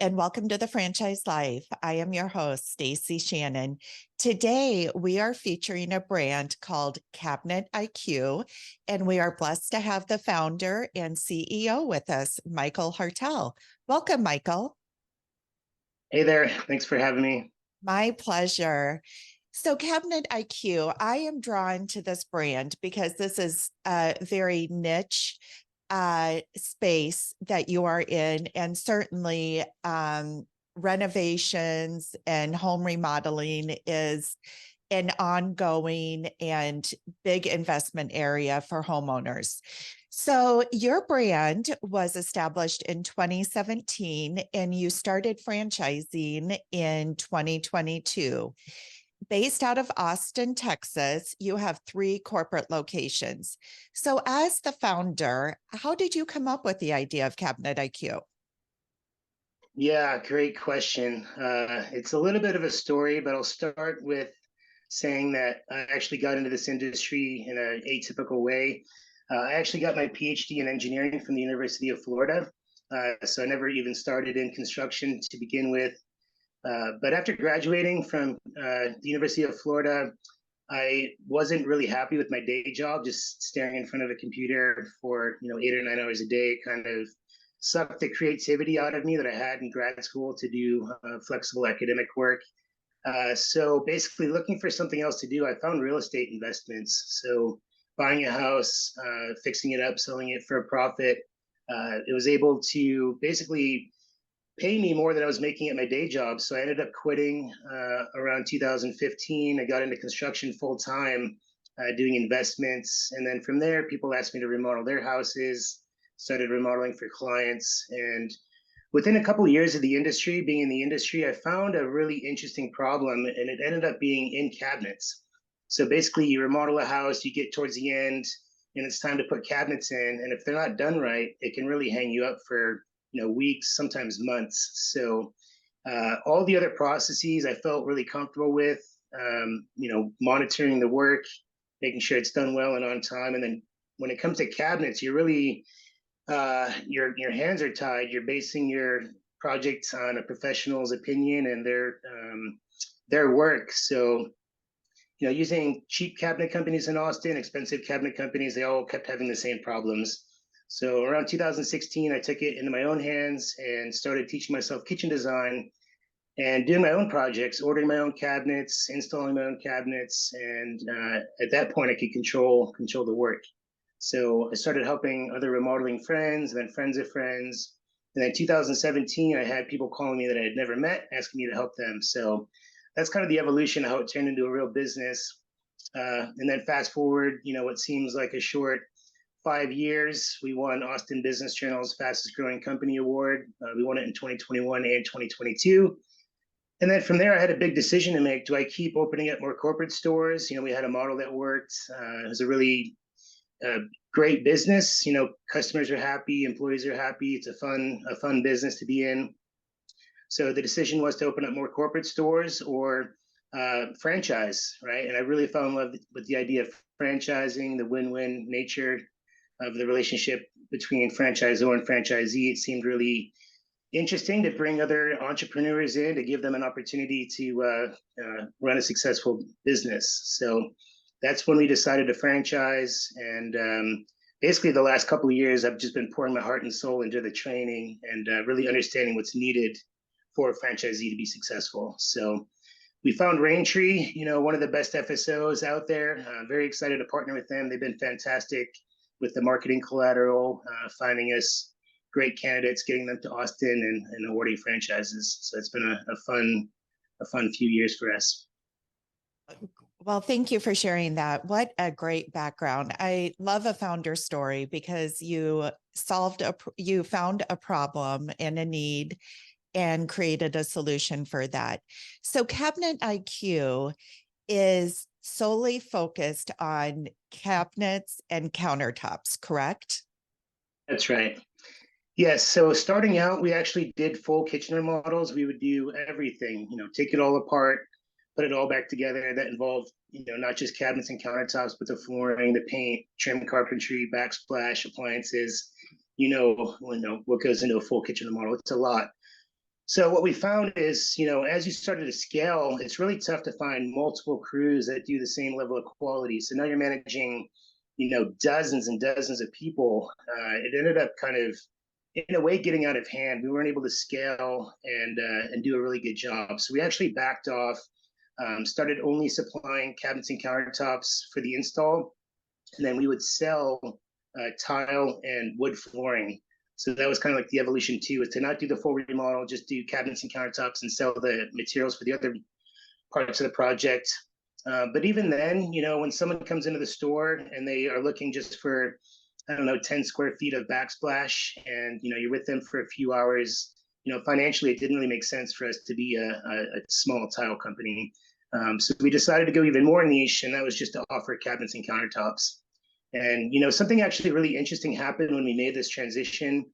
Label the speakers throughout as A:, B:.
A: and welcome to the Franchise Life. I am your host, Stacie Shannon. Today, we are featuring a brand called Cabinet IQ, and we are blessed to have the founder and CEO with us, Michael Hartel. Welcome, Michael.
B: Hey there. Thanks for having me.
A: My pleasure. So Cabinet IQ, I am drawn to this brand because this is a very niche space that you are in, and certainly renovations and home remodeling is an ongoing and big investment area for homeowners. So your brand was established in 2017 and you started franchising in 2022. Based out of Austin, Texas, you have 3 corporate locations. So as the founder, how did you come up with the idea of Cabinet IQ?
B: Yeah, great question. It's a little bit of a story, but I'll start with saying that I actually got into this industry in an atypical way. I actually got my PhD in engineering from the University of Florida. So I never even started in construction to begin with. But after graduating from the University of Florida, I wasn't really happy with my day job, just staring in front of a computer for 8 or 9 hours a day. Kind of sucked the creativity out of me that I had in grad school to do flexible academic work. So basically, looking for something else to do, I found real estate investments. So buying a house, fixing it up, selling it for a profit. It was able to basically pay me more than I was making at my day job. So I ended up quitting around 2015. I got into construction full time, doing investments. And then from there, people asked me to remodel their houses, started remodeling for clients. And within a couple of years of the industry, being in the industry, I found a really interesting problem, and it ended up being in cabinets. So basically, you remodel a house, you get towards the end, and it's time to put cabinets in. And if they're not done right, it can really hang you up for weeks, sometimes months. So all the other processes I felt really comfortable with, monitoring the work, making sure it's done well and on time. And then when it comes to cabinets, you're really, your hands are tied. You're basing your project on a professional's opinion and their work. So, using cheap cabinet companies in Austin, expensive cabinet companies, they all kept having the same problems. So around 2016, I took it into my own hands and started teaching myself kitchen design and doing my own projects, ordering my own cabinets, installing my own cabinets. And at that point, I could control the work. So I started helping other remodeling friends, and then friends of friends. And then 2017, I had people calling me that I had never met, asking me to help them. So that's kind of the evolution of how it turned into a real business. And then fast forward, what seems like a short 5 years, we won Austin Business Journal's Fastest Growing Company Award. We won it in 2021 and 2022. And then from there, I had a big decision to make. Do I keep opening up more corporate stores? We had a model that worked. It was a really great business. Customers are happy, employees are happy. It's a fun business to be in. So the decision was to open up more corporate stores or franchise, right? And I really fell in love with the idea of franchising, the win-win nature of the relationship between franchisor and franchisee. It seemed really interesting to bring other entrepreneurs in to give them an opportunity to run a successful business. So that's when we decided to franchise. And basically the last couple of years, I've just been pouring my heart and soul into the training and really understanding what's needed for a franchisee to be successful. So we found Raintree, one of the best FSOs out there. Very excited to partner with them. They've been fantastic with the marketing collateral, finding us great candidates, getting them to Austin, and awarding franchises. So it's been a fun few years for us.
A: Well, thank you for sharing that. What a great background. I love a founder story because you found a problem and a need and created a solution for that. So Cabinet IQ is solely focused on cabinets and countertops, correct?
B: That's right. Yes. So starting out, we actually did full kitchen remodels. We would do everything, take it all apart, put it all back together. That involved, not just cabinets and countertops, but the flooring, the paint, trim carpentry, backsplash, appliances, what goes into a full kitchen remodel. It's a lot. So what we found is, as you started to scale, it's really tough to find multiple crews that do the same level of quality. So now you're managing, dozens and dozens of people. It ended up kind of, in a way, getting out of hand. We weren't able to scale and do a really good job. So we actually backed off, started only supplying cabinets and countertops for the install, and then we would sell tile and wood flooring. So that was kind of like the evolution too, is to not do the full remodel, just do cabinets and countertops and sell the materials for the other parts of the project. But even then, when someone comes into the store and they are looking just for, I don't know, 10 square feet of backsplash, and you're with them for a few hours, financially it didn't really make sense for us to be a small tile company. So we decided to go even more niche, and that was just to offer cabinets and countertops. And something actually really interesting happened when we made this transition.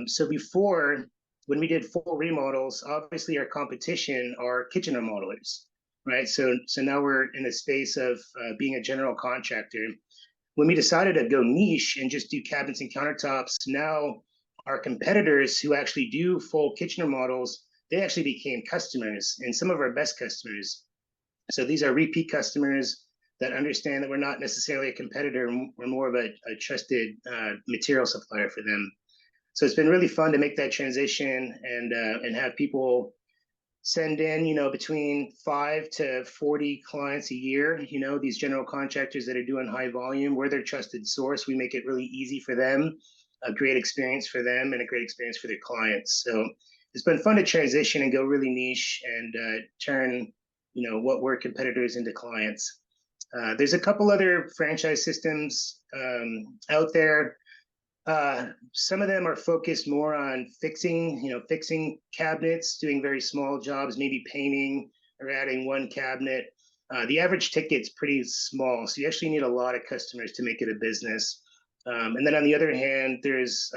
B: So before, when we did full remodels, obviously our competition are kitchen remodelers, right? So now we're in the space of being a general contractor. When we decided to go niche and just do cabinets and countertops, now our competitors who actually do full kitchen remodels, they actually became customers, and some of our best customers. So these are repeat customers that understand that we're not necessarily a competitor. We're more of a trusted material supplier for them. So it's been really fun to make that transition and have people send in, between 5 to 40 clients a year. These general contractors that are doing high volume, we're their trusted source. We make it really easy for them, a great experience for them, and a great experience for their clients. So it's been fun to transition and go really niche and turn, what were competitors into clients. There's a couple other franchise systems out there. Some of them are focused more on fixing cabinets, doing very small jobs, maybe painting or adding one cabinet. The average ticket's pretty small, so you actually need a lot of customers to make it a business. And then on the other hand, there's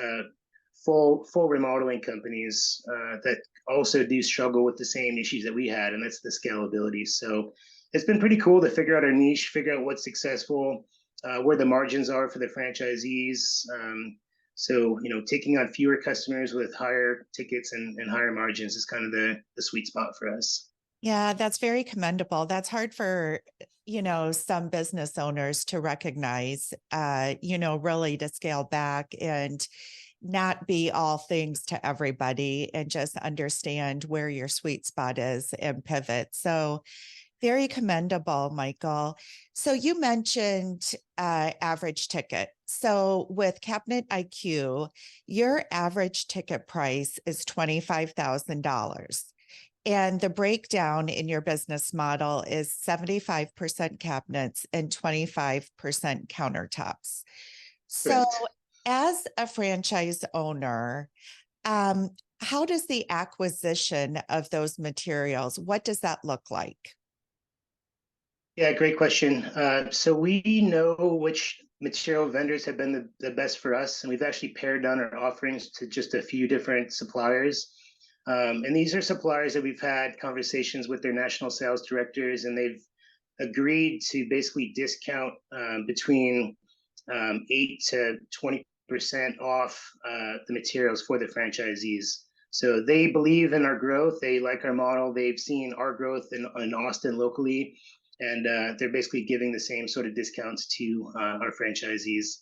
B: full remodeling companies that also do struggle with the same issues that we had, and that's the scalability. So it's been pretty cool to figure out our niche, figure out what's successful, where the margins are for the franchisees. So, taking on fewer customers with higher tickets and higher margins is kind of the sweet spot for us.
A: Yeah, that's very commendable. That's hard for, some business owners to recognize, really to scale back and not be all things to everybody and just understand where your sweet spot is and pivot. So very commendable, Michael. So you mentioned average ticket. So with Cabinet IQ, your average ticket price is $25,000. And the breakdown in your business model is 75% cabinets and 25% countertops. So
B: Correct.
A: as a franchise owner, um, how does the acquisition of those materials, what does that look like?
B: Yeah, great question. So we know which material vendors have been the best for us, and we've actually pared down our offerings to just a few different suppliers. And these are suppliers that we've had conversations with their national sales directors, and they've agreed to basically discount between 8 to 20% off the materials for the franchisees. So they believe in our growth. They like our model. They've seen our growth in Austin locally, and they're basically giving the same sort of discounts to our franchisees.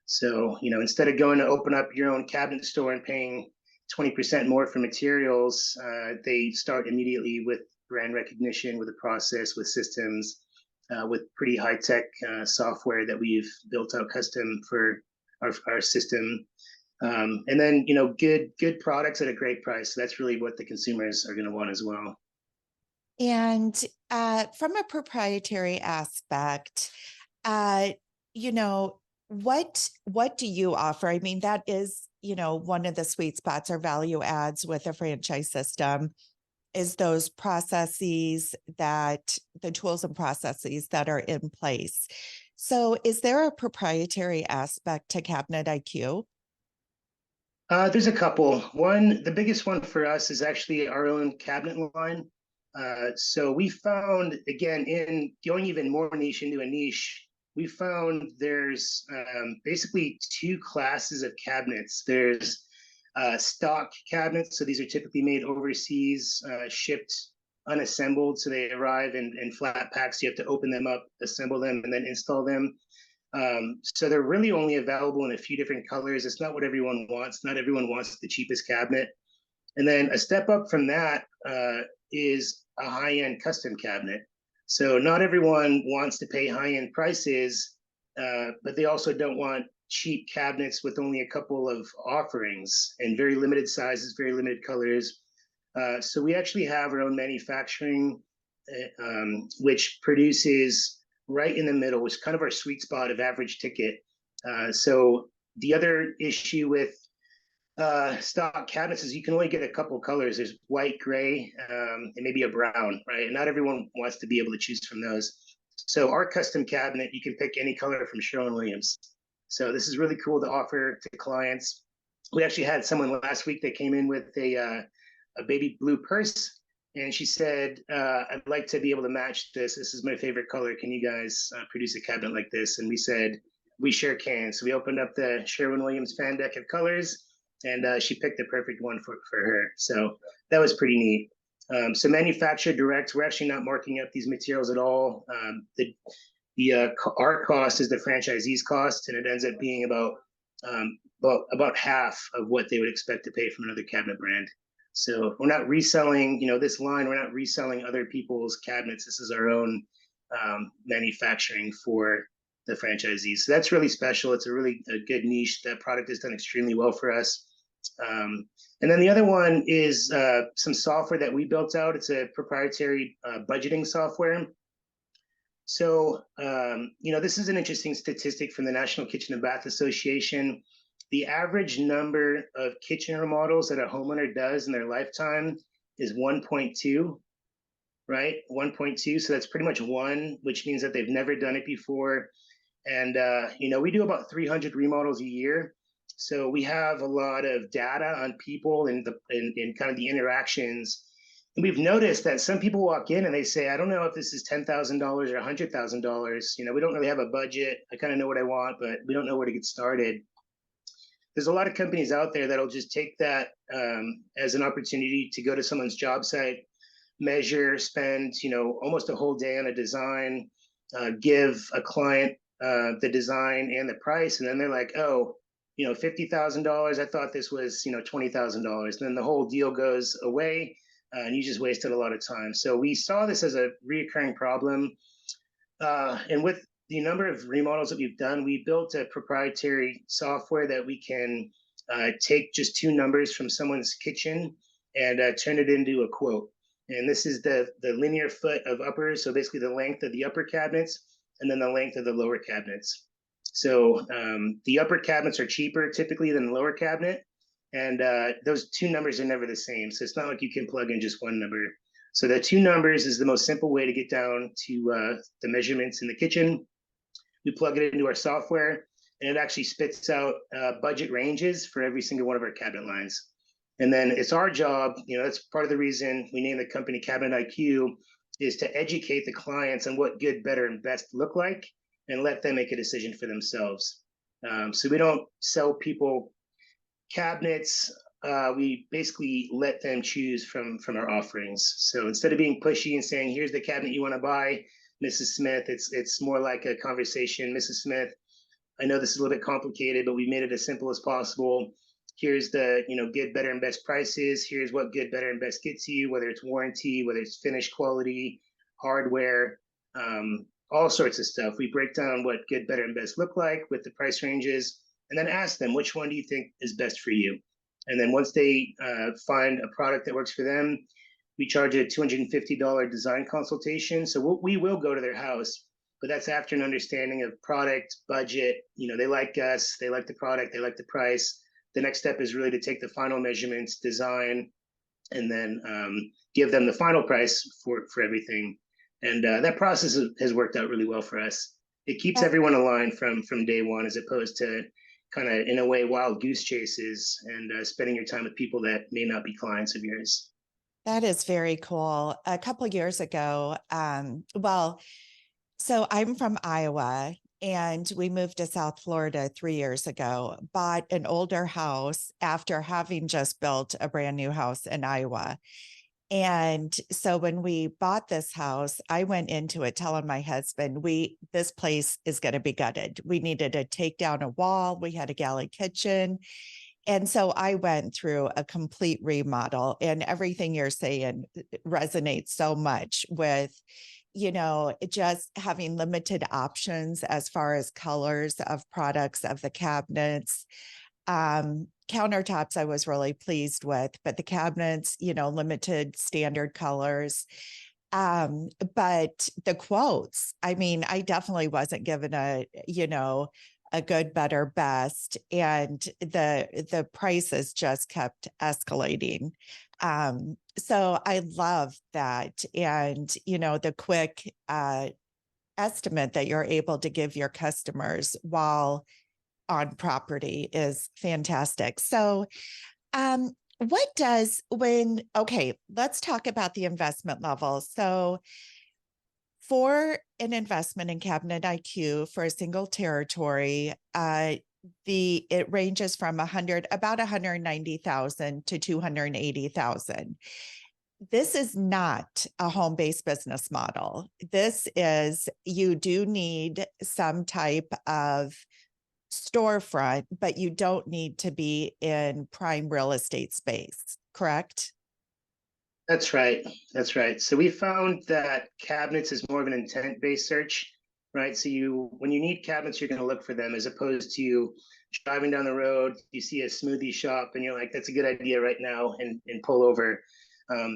B: So, instead of going to open up your own cabinet store and paying 20% more for materials, they start immediately with brand recognition, with a process, with systems, with pretty high tech software that we've built out custom for our system. And then, good products at a great price. So that's really what the consumers are going to want as well.
A: And from a proprietary aspect, uh, you know, what do you offer? I mean, that is, one of the sweet spots or value adds with a franchise system is those processes that the tools and processes that are in place. So is there a proprietary aspect to Cabinet IQ?
B: There's a couple. One, the biggest one for us is actually our own cabinet line. So we found, again, in going even more niche into a niche, we found there's basically two classes of cabinets. There's stock cabinets. So these are typically made overseas, shipped unassembled. So they arrive in flat packs. You have to open them up, assemble them, and then install them. So they're really only available in a few different colors. It's not what everyone wants. Not everyone wants the cheapest cabinet. And then a step up from that is a high-end custom cabinet. So not everyone wants to pay high-end prices, but they also don't want cheap cabinets with only a couple of offerings and very limited sizes, very limited colors. So we actually have our own manufacturing, which produces right in the middle, which is kind of our sweet spot of average ticket. So the other issue with stock cabinets is you can only get a couple colors. There's white, gray, and maybe a brown, right? And not everyone wants to be able to choose from those. So our custom cabinet, you can pick any color from Sherwin-Williams. So this is really cool to offer to clients. We actually had someone last week that came in with a baby blue purse, and she said, I'd like to be able to match this. This is my favorite color. Can you guys produce a cabinet like this? And we said, we sure can. So we opened up the Sherwin-Williams fan deck of colors, and she picked the perfect one for her. So that was pretty neat. So manufacturer direct, we're actually not marking up these materials at all. Our cost is the franchisee's cost, and it ends up being about half of what they would expect to pay from another cabinet brand. So we're not reselling, this line. We're not reselling other people's cabinets. This is our own manufacturing for the franchisees. So that's really special. It's a good niche. That product has done extremely well for us. And then the other one is some software that we built out. It's a proprietary budgeting software. So, this is an interesting statistic from the National Kitchen and Bath Association. The average number of kitchen remodels that a homeowner does in their lifetime is 1.2, right? 1.2. So that's pretty much one, which means that they've never done it before. And, we do about 300 remodels a year. So we have a lot of data on people and kind of the interactions. And we've noticed that some people walk in and they say, I don't know if this is $10,000 or $100,000. We don't really have a budget. I kind of know what I want, but we don't know where to get started. There's a lot of companies out there that'll just take that as an opportunity to go to someone's job site, measure, spend, almost a whole day on a design, give a client the design and the price. And then they're like, oh, $50,000. I thought this was, $20,000. And then the whole deal goes away and you just wasted a lot of time. So we saw this as a reoccurring problem. And with the number of remodels that we've done, we built a proprietary software that we can take just two numbers from someone's kitchen and turn it into a quote. And this is the linear foot of uppers. So basically the length of the upper cabinets and then the length of the lower cabinets. So the upper cabinets are cheaper typically than the lower cabinet. And those two numbers are never the same. So it's not like you can plug in just one number. So the two numbers is the most simple way to get down to the measurements in the kitchen. We plug it into our software, and it actually spits out budget ranges for every single one of our cabinet lines. And then it's our job, that's part of the reason we named the company Cabinet IQ, is to educate the clients on what good, better, and best look like and let them make a decision for themselves. So we don't sell people cabinets. We basically let them choose from our offerings. So instead of being pushy and saying, here's the cabinet you want to buy, Mrs. Smith, it's more like a conversation. Mrs. Smith, I know this is a little bit complicated, but we made it as simple as possible. Here's the good, better, and best prices. Here's what good, better, and best gets you, whether it's warranty, whether it's finish quality, hardware, all sorts of stuff. We break down what good, better, and best look like with the price ranges, and then ask them, which one do you think is best for you? And then once they find a product that works for them, we charge a $250 design consultation. So we will go to their house, but that's after an understanding of product, budget. They like us, they like the product, they like the price. The next step is really to take the final measurements, design, and then give them the final price for everything. And that process has worked out really well for us. It keeps everyone aligned from day one, as opposed to kind of, in a way, wild goose chases and spending your time with people that may not be clients of yours.
A: That is very cool. A couple of years ago, so I'm from Iowa, and we moved to South Florida 3 years ago, bought an older house after having just built a brand new house in Iowa. And so when we bought this house, I went into it telling my husband, this place is going to be gutted. We needed to take down a wall. We had a galley kitchen. And so I went through a complete remodel, and everything you're saying resonates so much with, just having limited options as far as colors of products of the cabinets. Countertops I was really pleased with, but the cabinets, limited standard colors. But the quotes, I mean, I definitely wasn't given a good, better, best, and the prices just kept escalating. So I love that, and the quick estimate that you're able to give your customers while on property is fantastic. So, okay, let's talk about the investment level. So, for an investment in Cabinet IQ for a single territory, it ranges from about 190,000 to 280,000. This is not a home-based business model. You do need some type of storefront, but you don't need to be in prime real estate space, correct?
B: That's right. That's right. So we found that cabinets is more of an intent-based search, right? So when you need cabinets, you're going to look for them as opposed to you driving down the road, you see a smoothie shop, and you're like, "That's a good idea right now," and pull over.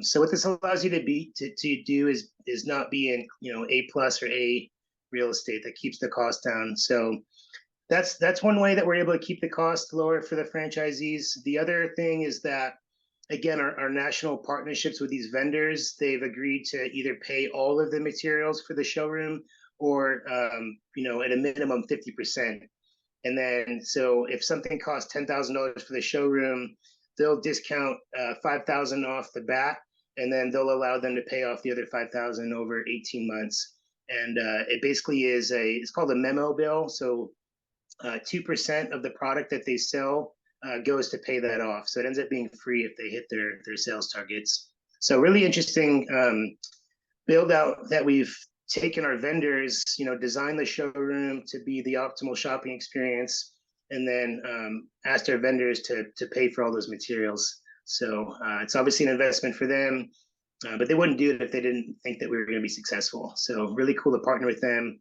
B: So what this allows you to do is not be in A plus or A real estate that keeps the cost down. So that's one way that we're able to keep the cost lower for the franchisees. The other thing is that, again, our national partnerships with these vendors, they've agreed to either pay all of the materials for the showroom or at a minimum 50%. And then so if something costs $10,000 for the showroom, they'll discount 5,000 off the bat, and then they'll allow them to pay off the other 5,000 over 18 months. And it basically it's called a memo bill. So 2% of the product that they sell goes to pay that off. So it ends up being free if they hit their sales targets. So really interesting build out that we've taken our vendors, designed the showroom to be the optimal shopping experience, and then asked our vendors to pay for all those materials. So it's obviously an investment for them, but they wouldn't do it if they didn't think that we were going to be successful. So really cool to partner with them.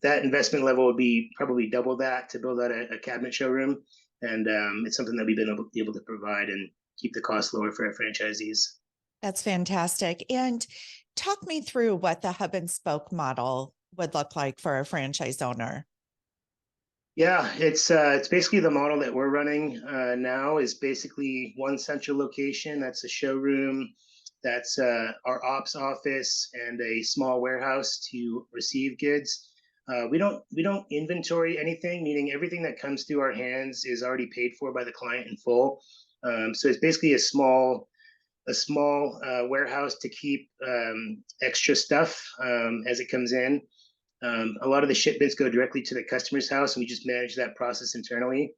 B: That investment level would be probably double that to build out a cabinet showroom, and it's something that we've been able to provide and keep the cost lower for our franchisees.
A: That's fantastic. And talk me through what the hub and spoke model would look like for a franchise owner.
B: Yeah, it's basically the model that we're running now is basically one central location. That's a showroom, that's our ops office, and a small warehouse to receive goods. We don't inventory anything, meaning everything that comes through our hands is already paid for by the client in full. So it's basically a small warehouse to keep extra stuff as it comes in. A lot of the shipments go directly to the customer's house, and we just manage that process internally.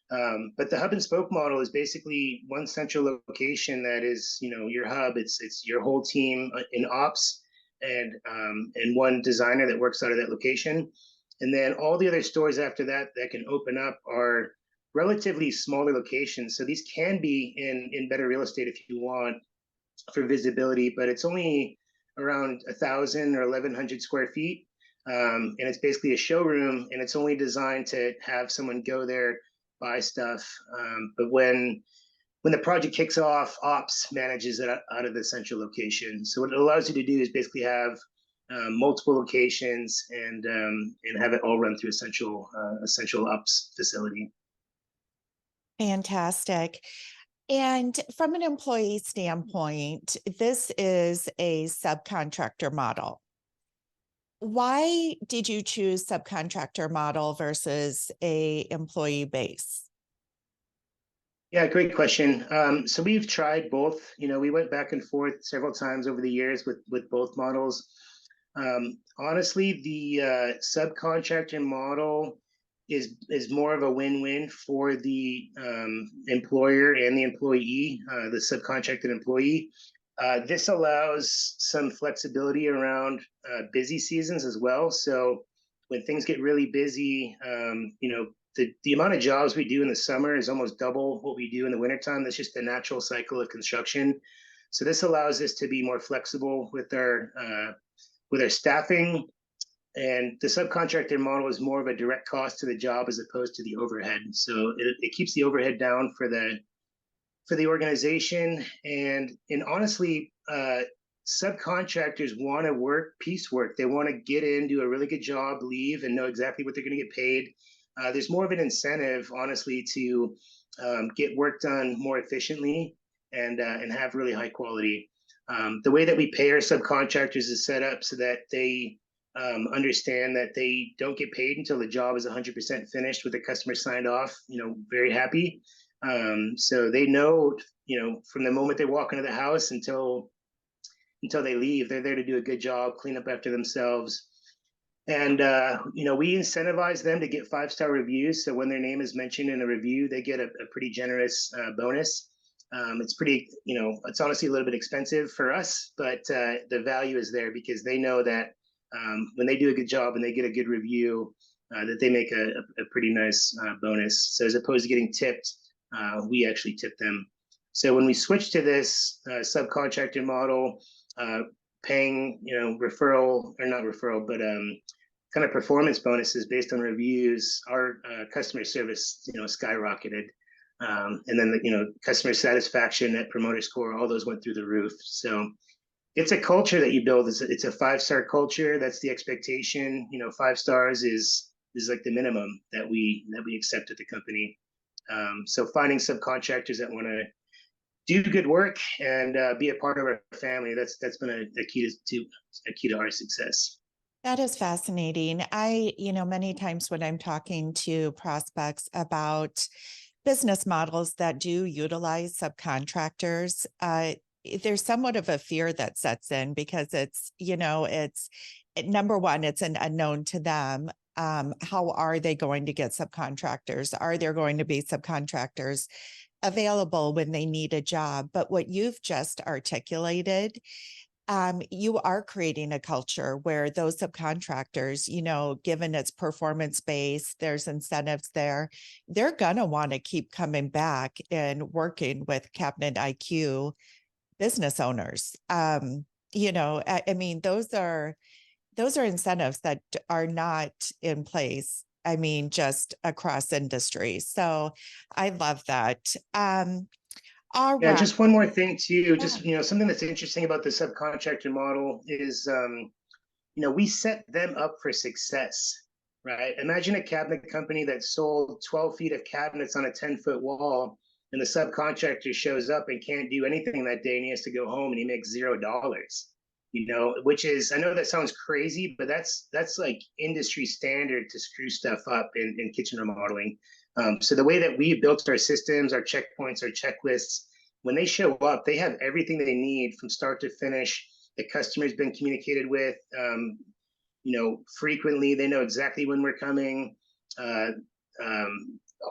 B: But the hub and spoke model is basically one central location that is, your hub. It's your whole team in ops and one designer that works out of that location, and then all the other stores after that that can open up are relatively smaller locations. So these can be in better real estate if you want for visibility, but it's only around 1,000 or 1,100 square feet. And it's basically a showroom, and it's only designed to have someone go there, buy stuff. But when the project kicks off, ops manages it out of the central location. So what it allows you to do is basically have multiple locations and have it all run through a central ops facility.
A: Fantastic. And from an employee standpoint, this is a subcontractor model. Why did you choose subcontractor model versus a employee base?
B: Yeah, great question. So we've tried both. We went back and forth several times over the years with both models. Honestly, the subcontractor model is more of a win-win for the employer and the employee, the subcontracted employee. This allows some flexibility around busy seasons as well. So when things get really busy, the amount of jobs we do in the summer is almost double what we do in the wintertime. That's just the natural cycle of construction. So this allows us to be more flexible with our staffing, and the subcontractor model is more of a direct cost to the job as opposed to the overhead. So it keeps the overhead down for the organization. And honestly, subcontractors want to work piecework. They want to get in, do a really good job, leave, and know exactly what they're going to get paid. There's more of an incentive, honestly, to get work done more efficiently and have really high quality. The way that we pay our subcontractors is set up so that they understand that they don't get paid until the job is 100% finished with the customer signed off, very happy. So they know, from the moment they walk into the house until they leave, they're there to do a good job, clean up after themselves. And we incentivize them to get 5-star reviews. So when their name is mentioned in a review, they get a pretty generous bonus. It's pretty, it's honestly a little bit expensive for us, but the value is there because they know that when they do a good job and they get a good review, that they make a pretty nice bonus. So as opposed to getting tipped, we actually tip them. So when we switch to this subcontractor model, paying, referral or not referral, but kind of performance bonuses based on reviews, our customer service, skyrocketed. And then, customer satisfaction, net promoter score, all those went through the roof. So it's a culture that you build. It's a 5-star culture. That's the expectation. 5 stars is like the minimum that we accept at the company. So finding subcontractors that want to do good work and be a part of our family, that's been a key to our success.
A: That is fascinating. Many times when I'm talking to prospects about business models that do utilize subcontractors, there's somewhat of a fear that sets in because it's number one, it's an unknown to them. How are they going to get subcontractors? Are there going to be subcontractors available when they need a job? But what you've just articulated, you are creating a culture where those subcontractors, given its performance base, there's incentives there, they're going to want to keep coming back and working with Cabinet IQ business owners. I mean, those are incentives that are not in place. I mean, just across industries. So I love that. All
B: Yeah,
A: right.
B: just one more thing too.
A: Yeah.
B: Just something that's interesting about the subcontractor model is we set them up for success, right? Imagine a cabinet company that sold 12 feet of cabinets on a 10-foot wall, and the subcontractor shows up and can't do anything that day, and he has to go home and he makes $0. Which is, I know that sounds crazy, but that's like industry standard to screw stuff up in kitchen remodeling. So the way that we built our systems, our checkpoints, our checklists, when they show up, they have everything they need from start to finish. The customer's been communicated with, frequently. They know exactly when we're coming. Uh,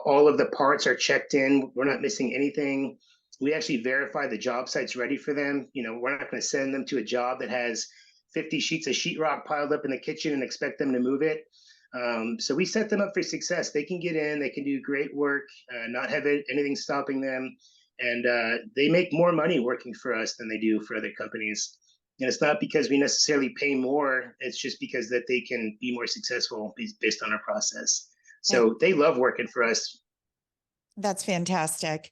B: all of the parts are checked in. We're not missing anything. We actually verify the job site's ready for them. We're not going to send them to a job that has 50 sheets of sheetrock piled up in the kitchen and expect them to move it. So we set them up for success. They can get in, they can do great work, not have anything stopping them. And they make more money working for us than they do for other companies. And it's not because we necessarily pay more. It's just because that they can be more successful based on our process. So they love working for us.
A: That's fantastic.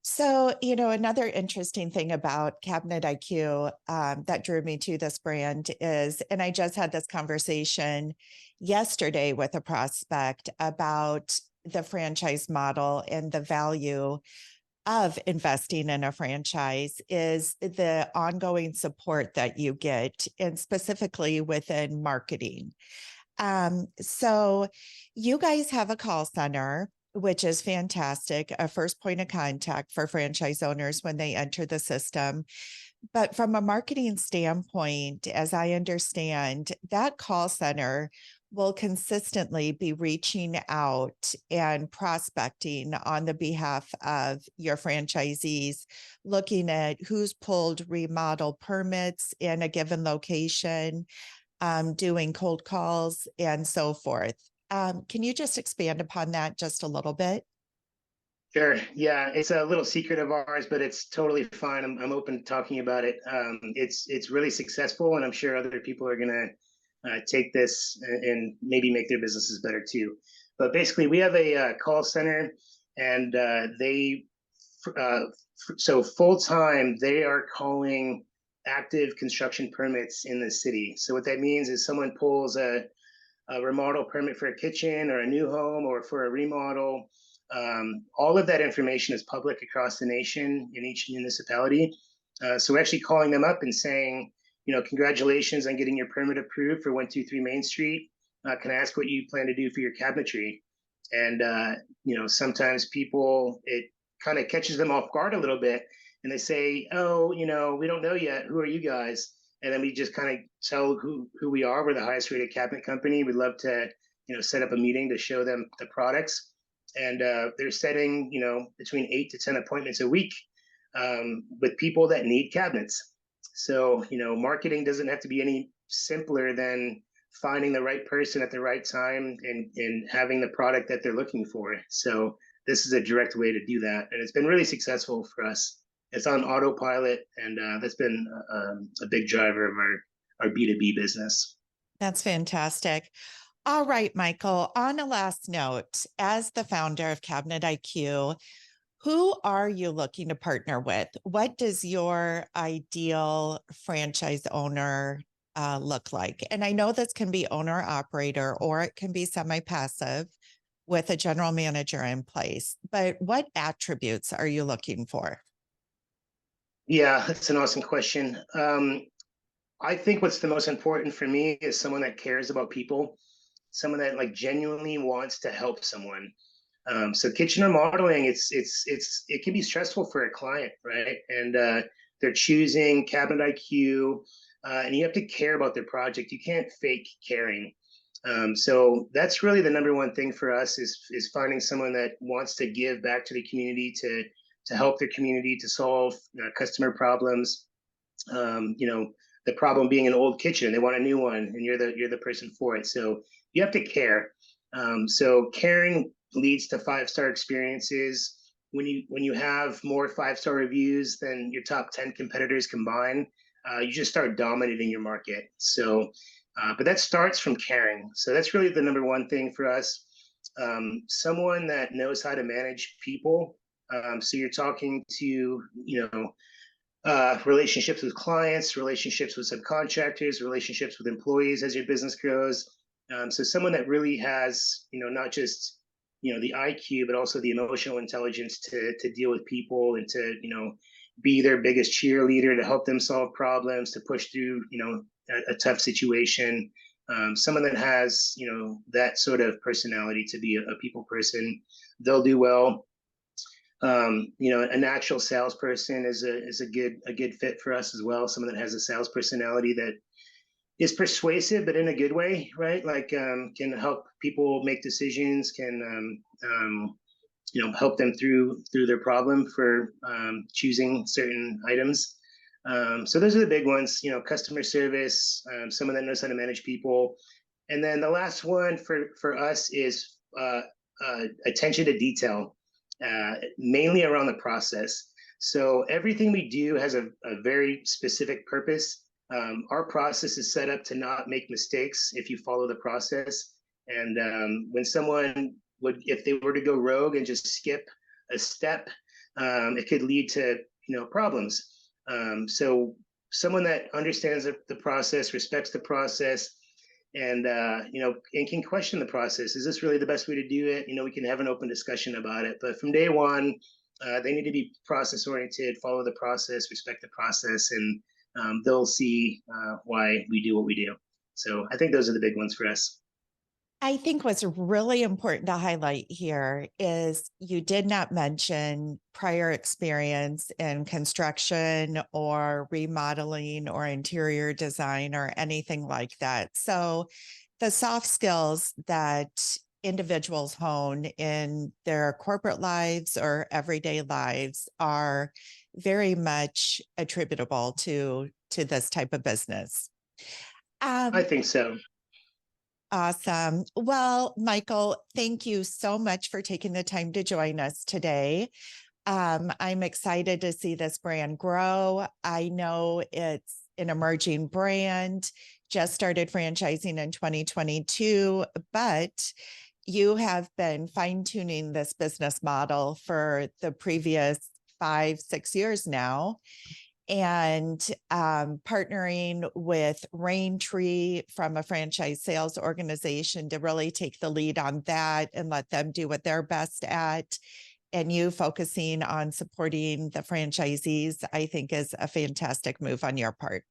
A: So, another interesting thing about Cabinet IQ that drew me to this brand is, and I just had this conversation yesterday with a prospect about the franchise model and the value of investing in a franchise is the ongoing support that you get, and specifically within marketing. So you guys have a call center, which is fantastic, a first point of contact for franchise owners when they enter the system. But from a marketing standpoint, as I understand, that call center will consistently be reaching out and prospecting on the behalf of your franchisees, looking at who's pulled remodel permits in a given location, doing cold calls and so forth. Can you just expand upon that just a little bit?
B: Sure. Yeah, it's a little secret of ours, but it's totally fine. I'm open to talking about it. It's really successful, and I'm sure other people are gonna take this and maybe make their businesses better too. But basically, we have a call center, and uh, so full time they are calling active construction permits in the city. So what that means is someone pulls a remodel permit for a kitchen or a new home or for a remodel. All of that information is public across the nation in each municipality. So we're actually calling them up and saying, congratulations on getting your permit approved for 123 Main Street. Can I ask what you plan to do for your cabinetry? And, sometimes people, it kind of catches them off guard a little bit. And they say, oh, we don't know yet. Who are you guys? And then we just kind of tell who we are. We're the highest rated cabinet company. We'd love to set up a meeting to show them the products, and they're setting between 8 to 10 appointments a week with people that need cabinets. So marketing doesn't have to be any simpler than finding the right person at the right time and having the product that they're looking for. So this is a direct way to do that, and it's been really successful for us. It's on autopilot, and that's been a big driver of our B2B business.
A: That's fantastic. All right, Michael, on a last note, as the founder of Cabinet IQ, who are you looking to partner with? What does your ideal franchise owner look like? And I know this can be owner operator or it can be semi passive with a general manager in place, but what attributes are you looking for?
B: Yeah, that's an awesome question. I think what's the most important for me is someone that cares about people, someone that like genuinely wants to help someone. So kitchen remodeling, it can be stressful for a client, right? And they're choosing Cabinet IQ, and you have to care about their project. You can't fake caring. So that's really the number one thing for us is finding someone that wants to give back to the community to help their community to solve customer problems. The problem being an old kitchen, they want a new one, and you're the person for it. So you have to care. So caring leads to 5-star experiences. When you have more 5-star reviews than your top 10 competitors combined, you just start dominating your market. So, but that starts from caring. So that's really the number one thing for us. Someone that knows how to manage people. So you're talking to relationships with clients, relationships with subcontractors, relationships with employees as your business grows. So someone that really has, not just, the IQ, but also the emotional intelligence to deal with people and to, be their biggest cheerleader, to help them solve problems, to push through, a tough situation. Someone that has, that sort of personality to be a people person, they'll do well. A natural salesperson is a good fit for us as well. Someone that has a sales personality that is persuasive, but in a good way, right? Like can help people make decisions, can help them through their problem for choosing certain items. So those are the big ones. Customer service, someone that knows how to manage people, and then the last one for us is attention to detail, mainly around the process. So everything we do has a very specific purpose. Our process is set up to not make mistakes if you follow the process. And when someone if they were to go rogue and just skip a step, it could lead to problems. So someone that understands the process, respects the process, and and can question the process. Is this really the best way to do it? We can have an open discussion about it. But from day one, they need to be process oriented, follow the process, respect the process, and they'll see why we do what we do. So I think those are the big ones for us.
A: I think what's really important to highlight here is you did not mention prior experience in construction or remodeling or interior design or anything like that. So the soft skills that individuals hone in their corporate lives or everyday lives are very much attributable to this type of business.
B: I
A: Um,
B: think so.
A: Awesome. Well, Michael, thank you so much for taking the time to join us today. I'm excited to see this brand grow. I know it's an emerging brand, just started franchising in 2022, but you have been fine tuning this business model for the previous 5, 6 years now and partnering with Raintree from a franchise sales organization to really take the lead on that and let them do what they're best at. And you focusing on supporting the franchisees, I think is a fantastic move on your part.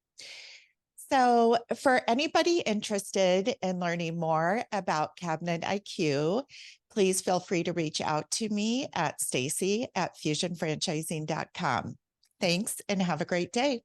A: So, for anybody interested in learning more about Cabinet IQ, please feel free to reach out to me at Stacie at fusionfranchising.com. Thanks and have a great day.